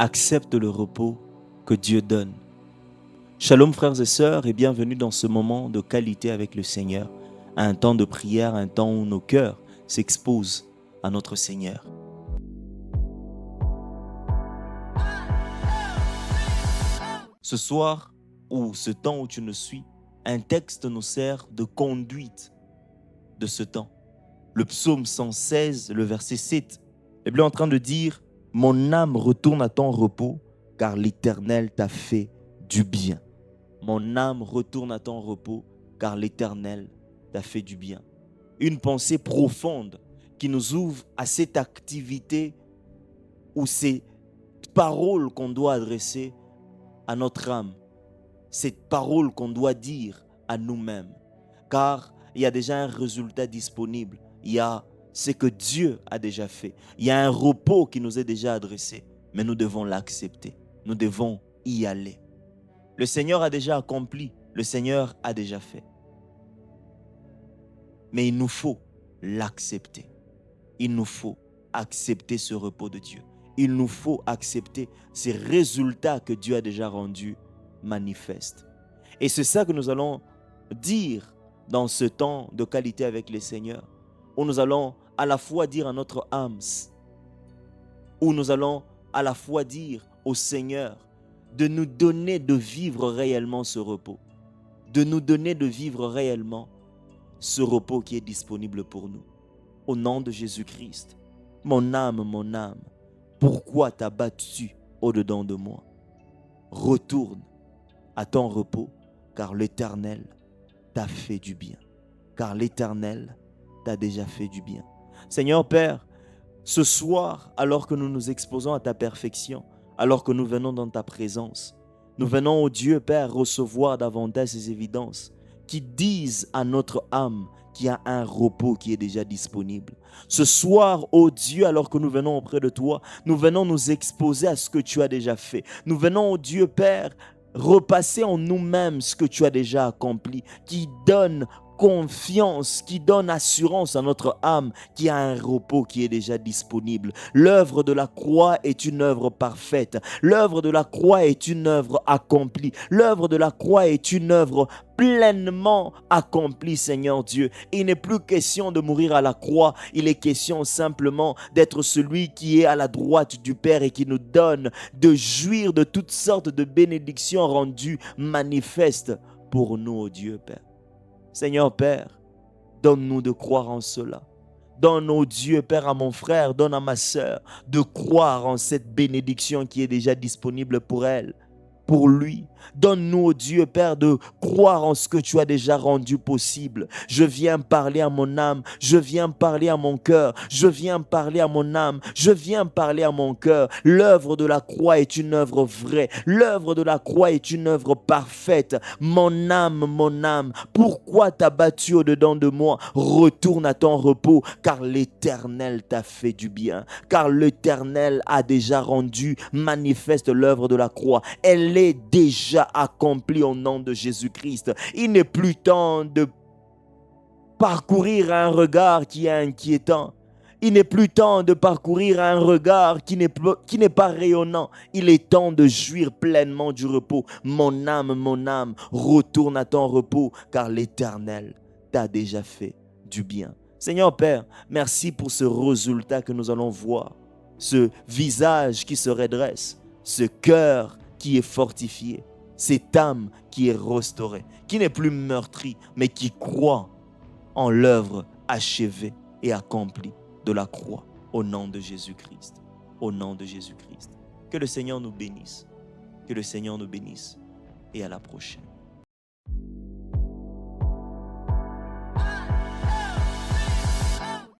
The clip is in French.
Accepte le repos que Dieu donne. Shalom frères et sœurs et bienvenue dans ce moment de qualité avec le Seigneur, un temps de prière, un temps où nos cœurs s'exposent à notre Seigneur. Ce soir, ou ce temps où tu nous suis, un texte nous sert de conduite de ce temps. Le psaume 116, le verset 7, la Bible est en train de dire « Mon âme retourne à ton repos, car l'Éternel t'a fait du bien. » Mon âme retourne à ton repos, car l'Éternel t'a fait du bien. Une pensée profonde qui nous ouvre à cette activité ou ces paroles qu'on doit adresser à notre âme. Cette parole qu'on doit dire à nous-mêmes. Car il y a déjà un résultat disponible. Il y a ce que Dieu a déjà fait. Il y a un repos qui nous est déjà adressé. Mais nous devons l'accepter. Nous devons y aller. Le Seigneur a déjà accompli. Le Seigneur a déjà fait. Mais il nous faut l'accepter. Il nous faut accepter ce repos de Dieu. Il nous faut accepter ces résultats que Dieu a déjà rendus manifestes. Et c'est ça que nous allons dire dans ce temps de qualité avec le Seigneur, où nous allons à la fois dire à notre âme, où nous allons à la fois dire au Seigneur de nous donner de vivre réellement ce repos, de nous donner de vivre réellement ce repos qui est disponible pour nous. Au nom de Jésus-Christ, mon âme, pourquoi t'as battu au-dedans de moi? Retourne à ton repos, car l'Éternel t'a fait du bien. Car l'Éternel t'a déjà fait du bien. Seigneur Père, ce soir, alors que nous nous exposons à ta perfection, alors que nous venons dans ta présence, nous venons, ô Dieu Père, recevoir davantage ces évidences qui disent à notre âme qu'il y a un repos qui est déjà disponible. Ce soir, ô Dieu, alors que nous venons auprès de toi, nous venons nous exposer à ce que tu as déjà fait. Nous venons, ô Dieu Père, repasser en nous-mêmes ce que tu as déjà accompli, qui donne confiance, qui donne assurance à notre âme, qui a un repos qui est déjà disponible. L'œuvre de la croix est une œuvre parfaite. L'œuvre de la croix est une œuvre accomplie. L'œuvre de la croix est une œuvre pleinement accomplie, Seigneur Dieu. Il n'est plus question de mourir à la croix. Il est question simplement d'être celui qui est à la droite du Père et qui nous donne de jouir de toutes sortes de bénédictions rendues manifestes pour nous, ô Dieu Père. Seigneur Père, donne-nous de croire en cela. Donne, ô Dieu Père, à mon frère, donne à ma sœur de croire en cette bénédiction qui est déjà disponible pour elle, pour lui. Donne-nous, ô Dieu Père, de croire en ce que tu as déjà rendu possible. Je viens parler à mon âme, je viens parler à mon cœur, je viens parler à mon âme, je viens parler à mon cœur. L'œuvre de la croix est une œuvre vraie. L'œuvre de la croix est une œuvre parfaite. Mon âme, pourquoi t'as battu au-dedans de moi? Retourne à ton repos, car l'Éternel t'a fait du bien. Car l'Éternel a déjà rendu manifeste l'œuvre de la croix. Elle est déjà accompli au nom de Jésus-Christ. Il n'est plus temps de parcourir un regard qui est inquiétant. Il n'est plus temps de parcourir un regard qui n'est pas rayonnant. Il est temps de jouir pleinement du repos. Mon âme, retourne à ton repos, car l'Éternel t'a déjà fait du bien. Seigneur Père, merci pour ce résultat que nous allons voir. Ce visage qui se redresse, ce cœur qui est fortifié, cette âme qui est restaurée, qui n'est plus meurtrie, mais qui croit en l'œuvre achevée et accomplie de la croix, au nom de Jésus-Christ. Au nom de Jésus-Christ. Que le Seigneur nous bénisse. Que le Seigneur nous bénisse. Et à la prochaine.